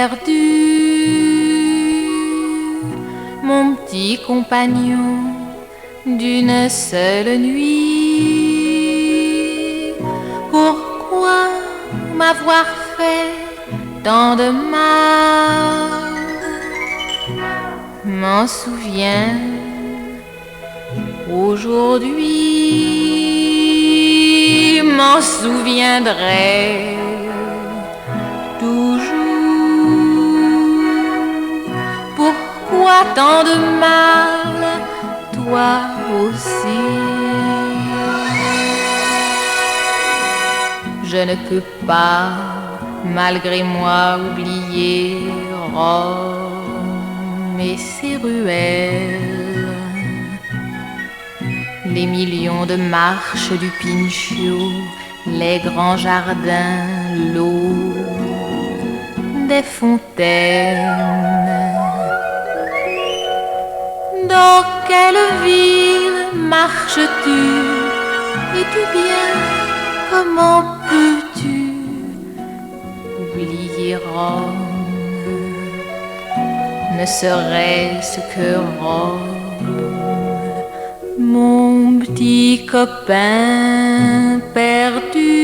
perdu, mon petit compagnon d'une seule nuit. Pourquoi m'avoir fait tant de mal? M'en souviens aujourd'hui, m'en souviendrai toujours. Pourquoi tant de mal, toi aussi? Je ne peux pas, malgré moi, oublier Rome et ses ruelles, les millions de marches du Pincio, les grands jardins, l'eau, des fontaines. Dans quelle ville marches-tu? Es-tu bien? Comment peux-tu oublier Rome? Ne serait-ce que Rome, mon petit copain perdu,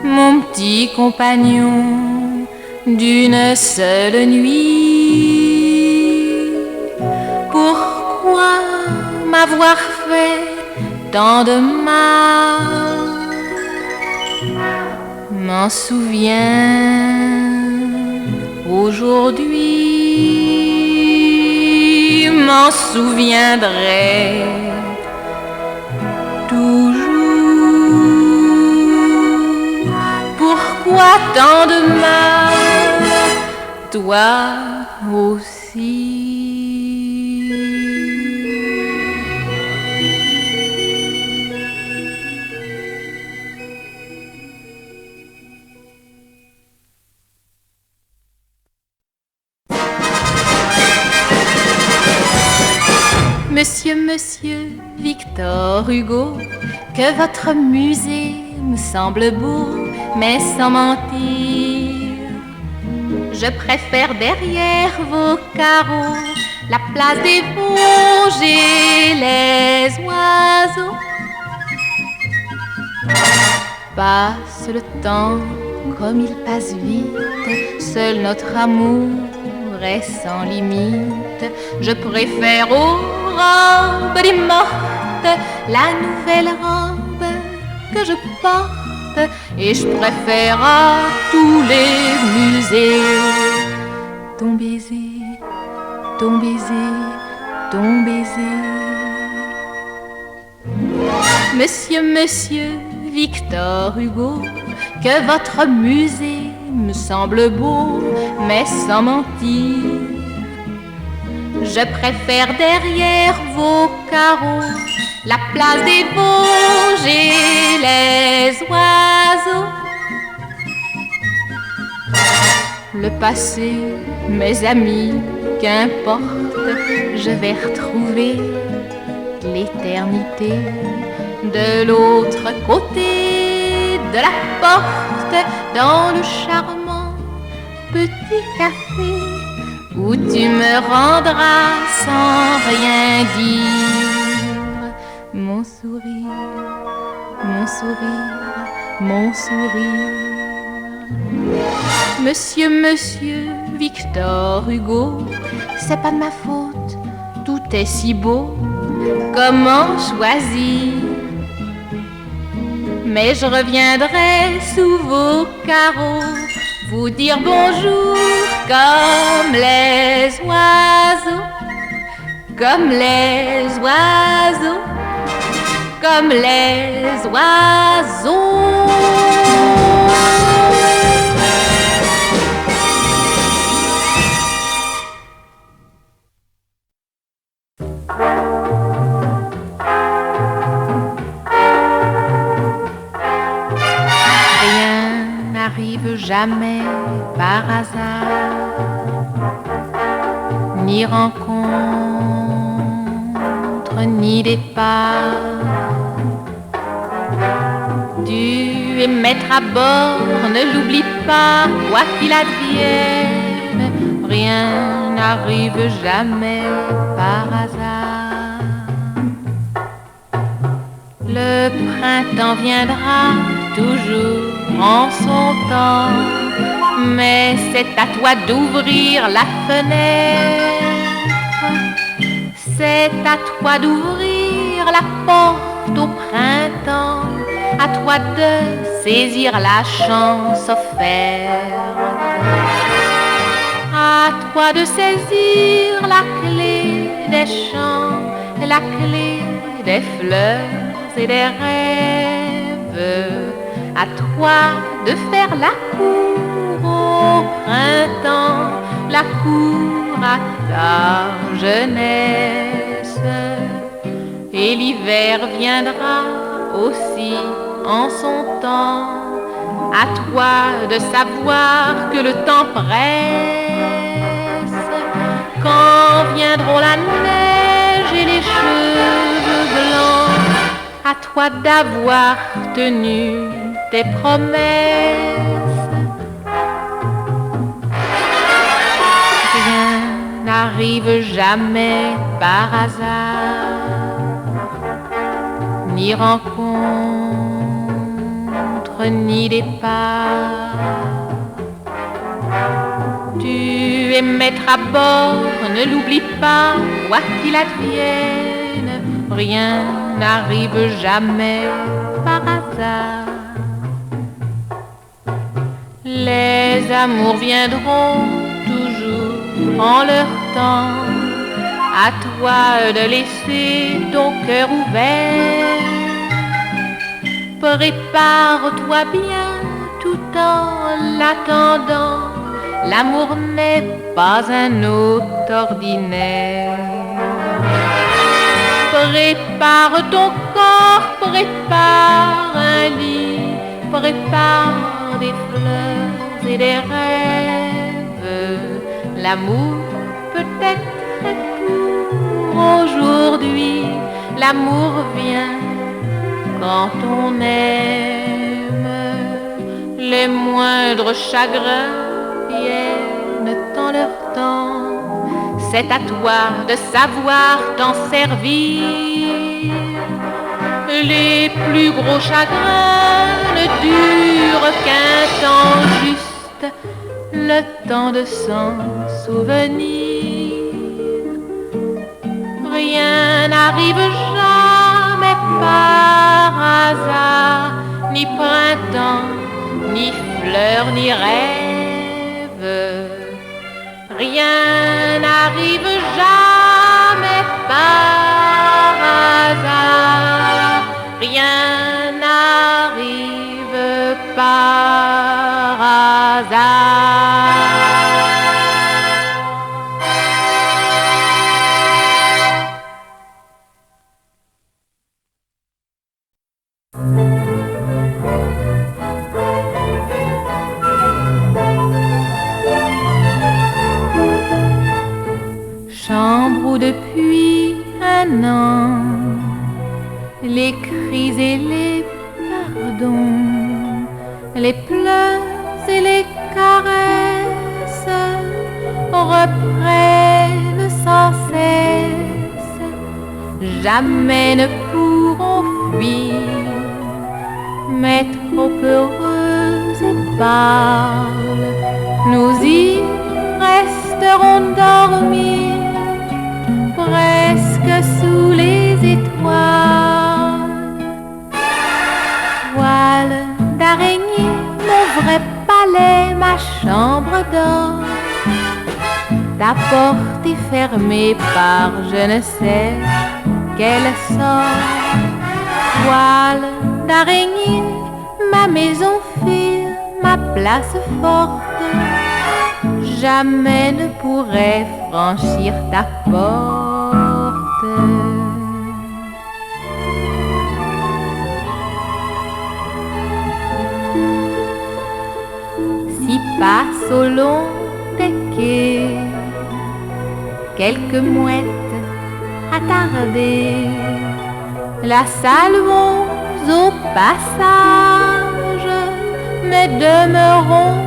mon petit compagnon d'une seule nuit. Pourquoi m'avoir fait tant de mal? M'en souviens aujourd'hui, m'en souviendrai toujours. Pourquoi tant de mal, toi aussi? Monsieur, monsieur Victor Hugo, que votre musée me semble beau, mais sans mentir, je préfère derrière vos carreaux la place des Vosges et les oiseaux. Passe le temps comme il passe vite, seul notre amour est sans limite. Je préfère aux robes des mortes la nouvelle robe que je porte, et je préfère à tous les musées ton baiser, ton baiser, ton baiser. Monsieur, monsieur Victor Hugo, que votre musée me semble beau, mais sans mentir, je préfère derrière vos carreaux la place des Vosges et les oiseaux. Le passé, mes amis, qu'importe, je vais retrouver l'éternité de l'autre côté de la porte, dans le charmant petit café où tu me rendras sans rien dire mon sourire, mon sourire, mon sourire. Monsieur, monsieur Victor Hugo, c'est pas de ma faute, tout est si beau, comment choisir? Mais je reviendrai sous vos carreaux vous dire bonjour comme les oiseaux, comme les oiseaux, comme les oiseaux. Jamais par hasard, ni rencontre, ni départ. Tu es maître à bord, ne l'oublie pas, quoi qu'il advienne, rien n'arrive jamais par hasard. Le printemps viendra toujours en son temps, mais c'est à toi d'ouvrir la fenêtre, c'est à toi d'ouvrir la porte au printemps, à toi de saisir la chance offerte, à toi de saisir la clé des champs, la clé des fleurs et des rêves, à toi de faire la cour au printemps, la cour à ta jeunesse, et l'hiver viendra aussi en son temps, à toi de savoir que le temps presse, quand viendront la neige et les cheveux blancs, à toi d'avoir tenu tes promesses. Rien n'arrive jamais par hasard, ni rencontre, ni départ. Tu es maître à bord, ne l'oublie pas, quoi qu'il advienne, rien n'arrive jamais par hasard. Les amours viendront toujours en leur temps, à toi de laisser ton cœur ouvert. Prépare-toi bien tout en l'attendant, l'amour n'est pas un hôte ordinaire. Prépare ton corps, prépare un lit, prépare des fleurs et des rêves. L'amour peut-être est pour aujourd'hui, l'amour vient quand on aime. Les moindres chagrins viennent en leur temps, c'est à toi de savoir t'en servir. Les plus gros chagrins ne durent qu'un temps juste, le temps de s'en souvenir. Rien n'arrive jamais par hasard, ni printemps, ni fleurs, ni rêves. Rien n'arrive jamais par hasard, rien n'arrive par hasard. Chambre où depuis un an, les cris et les pardons, les pleurs et les caresses reprennent sans cesse, jamais ne pourront fuir, mais trop heureuses et pâles, nous y resterons dormir, presque sous les étoiles. Toile d'araignée, mon vrai palais, ma chambre d'or. Ta porte est fermée par je ne sais quel sort. Toile d'araignée, ma maison file, ma place forte. Jamais ne pourrait franchir ta porte. Si passe au long des quais quelques mouettes attardées, la saluons au passage, mais demeurons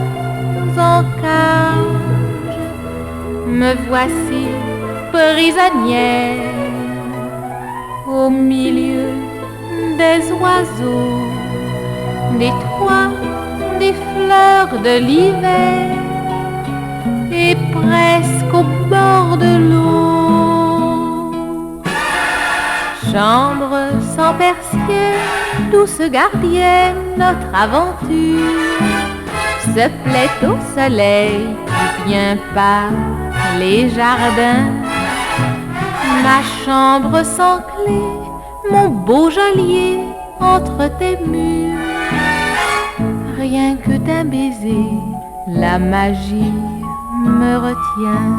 en cage. Me voici prisonnière au milieu des oiseaux, des toits, des fleurs de l'hiver et presque au bord de l'eau. Chambre sans persienne, douce gardienne, notre aventure se plaît au soleil qui vient par les jardins. Ma chambre sans clé, mon beau geôlier entre tes murs. Rien que d'un baiser, la magie me retient.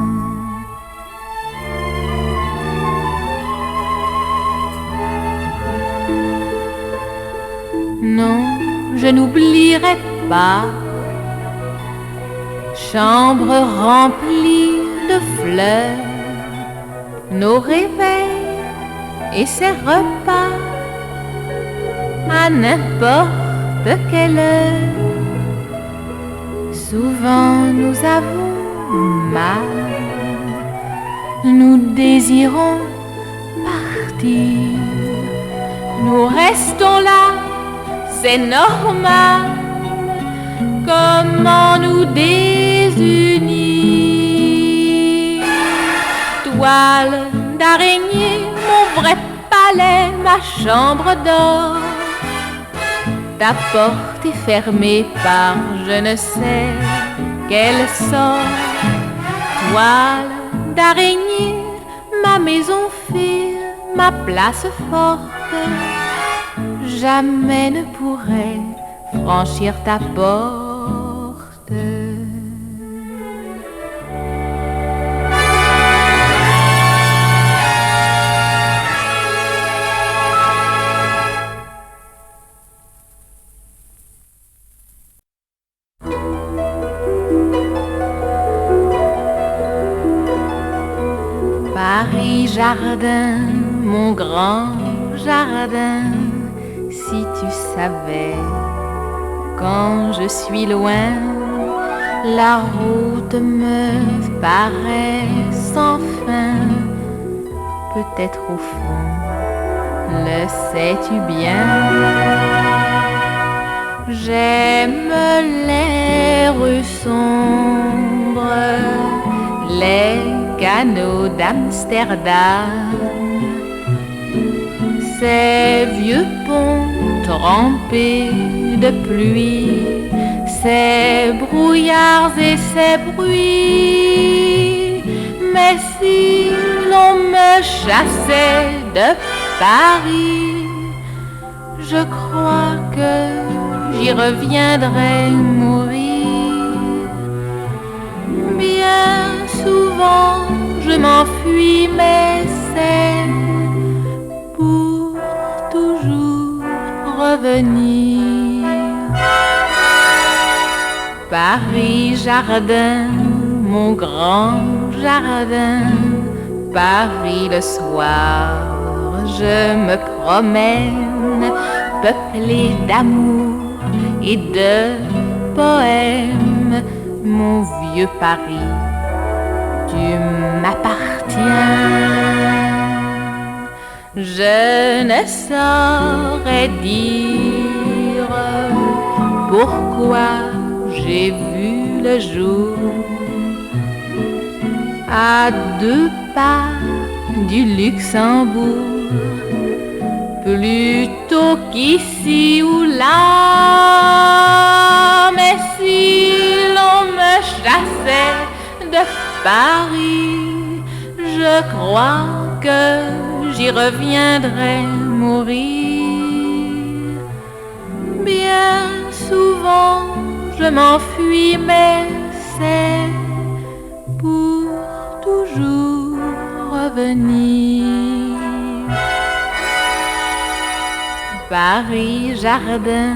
Non, je n'oublierai pas. Chambre remplie de fleurs, nos réveils et ses repas à n'importe quelle heure. Souvent nous avons mal, nous désirons partir, nous restons là, c'est normal. Comment nous désunir? Toile d'araignée, mon vrai palais, ma chambre d'or. Ta porte est fermée par je ne sais quel sort. Toile d'araignée, ma maison firme, ma place forte. Jamais ne pourrai franchir ta porte. Paris jardin, mon grand jardin, si tu savais, quand je suis loin, la route me paraît sans fin. Peut-être au fond, le sais-tu bien, j'aime les rues sombres, les canaux d'Amsterdam, ces vieux ponts trempés de pluie, ces brouillards et ces bruits. Mais si l'on me chassait de Paris, je crois que j'y reviendrais mourir. Bien souvent je m'enfuis, mais c'est pour toujours revenir. Paris jardin, mon grand jardin, Paris le soir, je me promène, peuplé d'amour et de poèmes. Mon vieux Paris, tu m'appartiens. Je ne saurais dire pourquoi j'ai vu le jour à 2 pas du Luxembourg, plutôt qu'ici ou là. Mais si l'on me chassait de Paris, je crois que j'y reviendrai mourir. Bien souvent je m'enfuis, mais c'est pour toujours revenir. Paris jardin,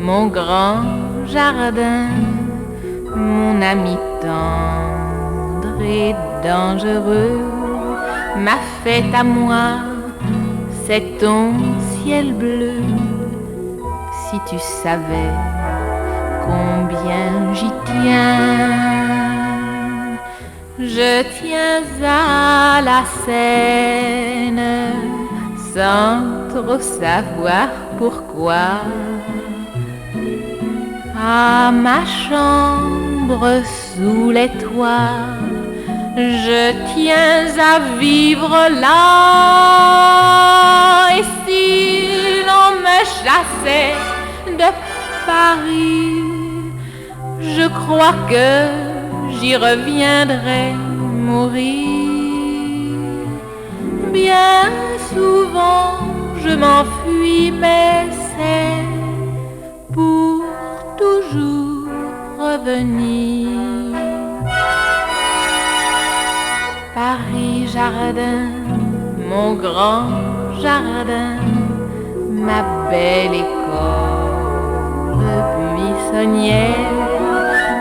mon grand jardin, mon ami tendre et dangereux, ma fête à moi, c'est ton ciel bleu. Si tu savais combien j'y tiens. Je tiens à la scène sans trop savoir pourquoi. À ma chambre sous les toits, je tiens à vivre là. Et si l'on me chassait de Paris, je crois que j'y reviendrai mourir. Bien souvent je m'enfuis, mais c'est pour toujours revenir. Paris jardin, mon grand jardin, ma belle école buissonnière,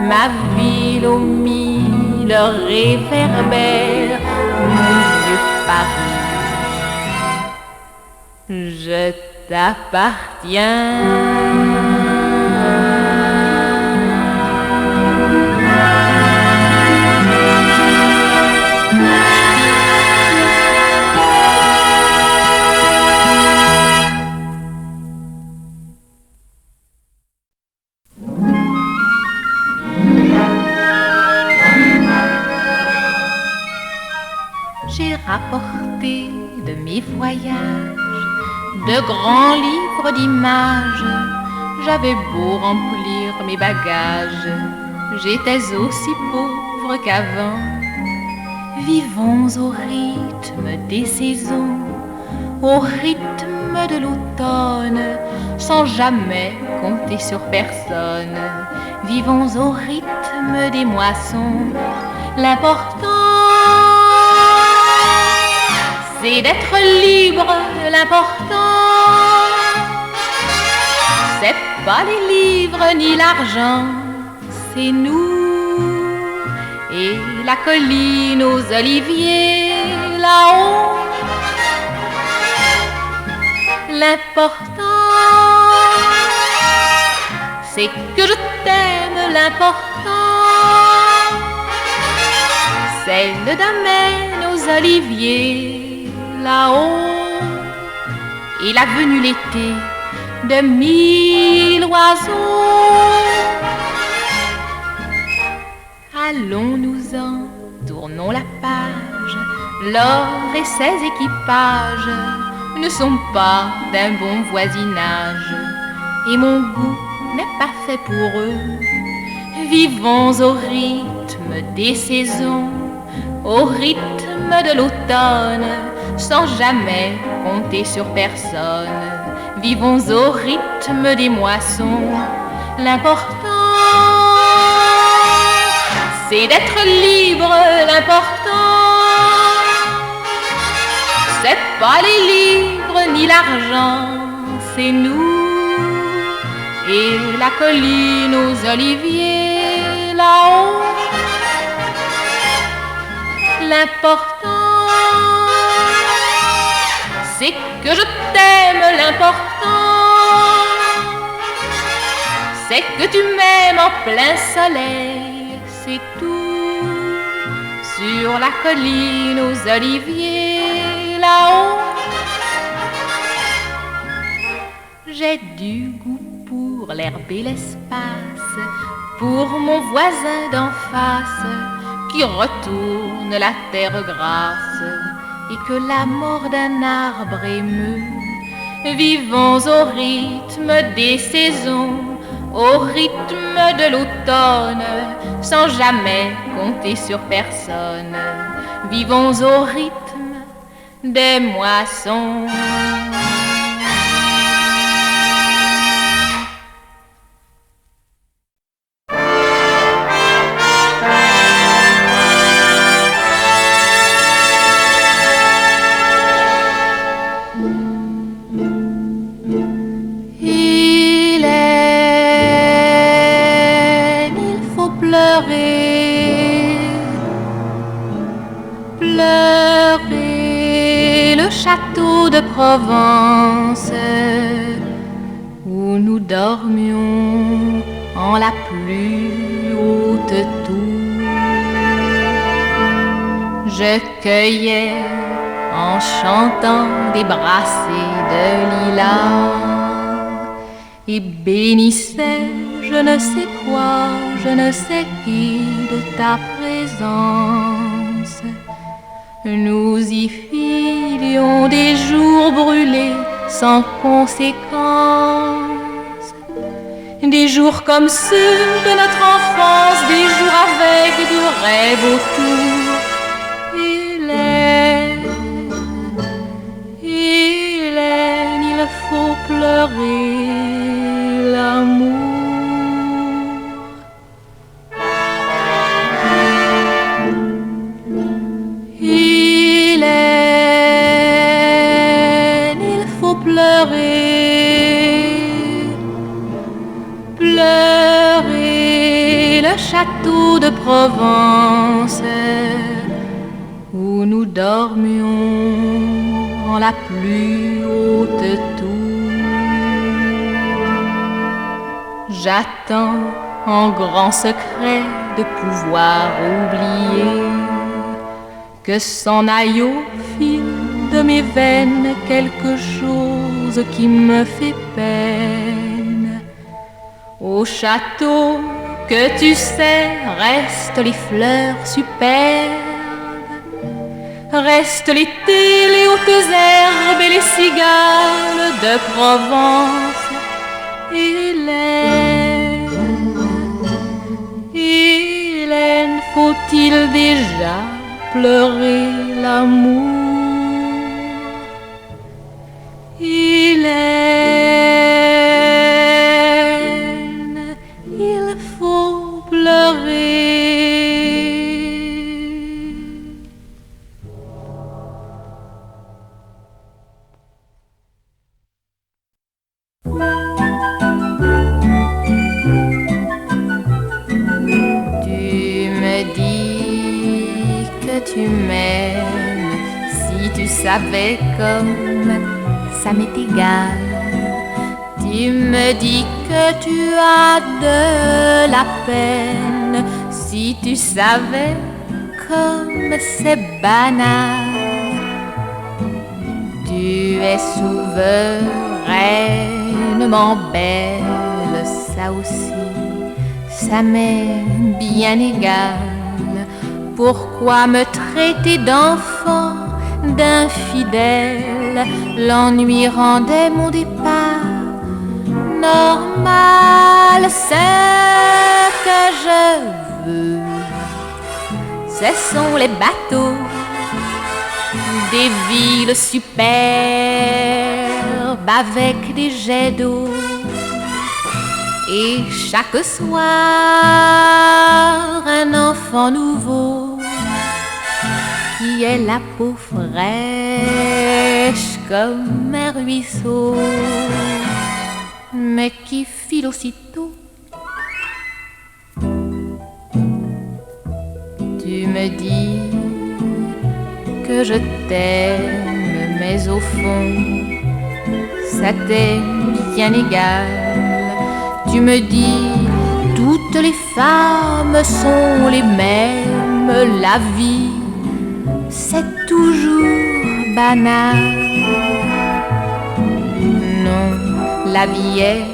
ma ville aux mille réverbères, mon vieux Paris, je t'appartiens. J'ai rapporté de mes voyages de grands livres d'images. J'avais beau remplir mes bagages, j'étais aussi pauvre qu'avant. Vivons au rythme des saisons, au rythme de l'automne, sans jamais compter sur personne. Vivons au rythme des moissons. L'important, c'est d'être libre. L'important, c'est pas les livres ni l'argent, c'est nous et la colline aux oliviers là-haut. L'important, c'est que je t'aime. L'important, c'est le domaine aux oliviers là-haut. Et la venue l'été de 1000 oiseaux. Allons-nous-en, tournons la page. L'or et ses équipages ne sont pas d'un bon voisinage, et mon goût n'est pas fait pour eux. Vivons au rythme des saisons, au rythme de l'automne, sans jamais compter sur personne. Vivons au rythme des moissons. L'important, c'est d'être libre. L'important, c'est pas les livres ni l'argent, c'est nous et la colline aux oliviers là-haut. L'important, c'est que je t'aime. L'important, c'est que tu m'aimes en plein soleil, c'est tout. Sur la colline aux oliviers là-haut. J'ai du goût pour l'herbe et l'espace, pour mon voisin d'en face qui retourne la terre grasse et que la mort d'un arbre émeut. Vivons au rythme des saisons, au rythme de l'automne, sans jamais compter sur personne. Vivons au rythme des moissons. Pleurer le château de Provence où nous dormions en la plus haute tour. Je cueillais en chantant des brassées de lilas et bénissais je ne sais quoi, je ne sais qui de ta présence. Nous y filions des jours brûlés sans conséquence, des jours comme ceux de notre enfance, des jours avec du rêve autour. Hélène, il faut pleurer l'amour. Hélène, il faut pleurer le château de Provence où nous dormions en la plus haute tour. J'attends en grand secret de pouvoir oublier que s'en aille au fil de mes veines quelque chose qui me fait peine. Au château que tu sais restent les fleurs superbes, restent l'été, les hautes herbes et les cigales de Provence. Hélène, faut-il déjà pleurer l'amour? Hélène, il faut pleurer. Tu m'aimes, si tu savais comme ça m'est égal. Tu me dis que tu as de la peine, si tu savais comme c'est banal. Tu es souverainement belle, ça aussi, ça m'est bien égal. Pourquoi me traiter d'enfant, d'infidèle? L'ennui rendait mon départ normal. Ce que je veux, ce sont les bateaux des villes superbes avec des jets d'eau. Et chaque soir, un enfant nouveau qui est la peau fraîche comme un ruisseau, mais qui file aussitôt. Tu me dis que je t'aime, mais au fond, ça t'est bien égal. Tu me dis, toutes les femmes sont les mêmes, la vie, c'est toujours banal. Non, la vie est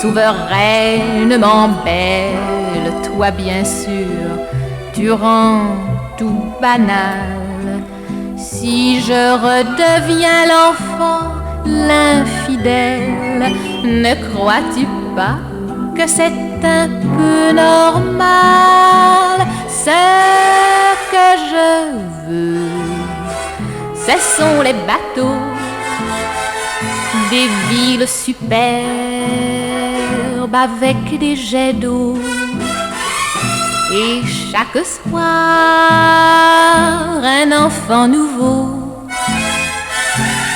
souverainement belle, toi bien sûr, tu rends tout banal. Si je redeviens l'enfant, l'infidèle, ne crois-tu pas que c'est un peu normal? Ce que je veux, ce sont les bateaux des villes superbes avec des jets d'eau. Et chaque soir, un enfant nouveau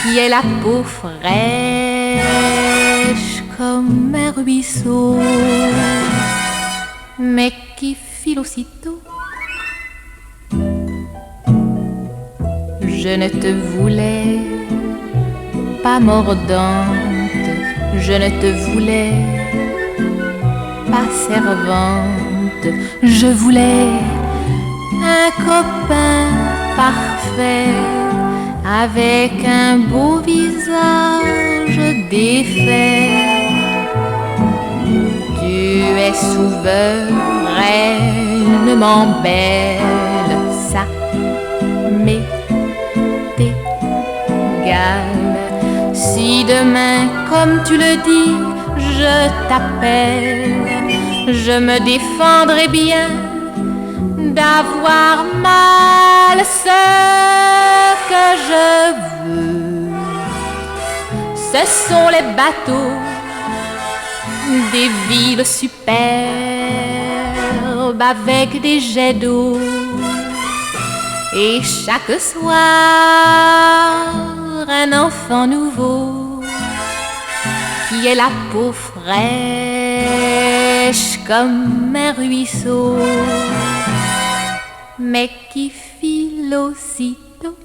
qui est la peau fraîche comme un ruisseau, mais qui file aussitôt. Je ne te voulais pas mordante, je ne te voulais pas servante. Je voulais un copain parfait, avec un beau visage défait. Tu es souverainement belle, ça m'est égal. Si demain, comme tu le dis, je t'appelle, je me défendrai bien d'avoir mal. Ce que je veux, ce sont les bateaux des villes superbes avec des jets d'eau. Et chaque soir, un enfant nouveau qui est la peau fraîche comme un ruisseau, mais qui file aussitôt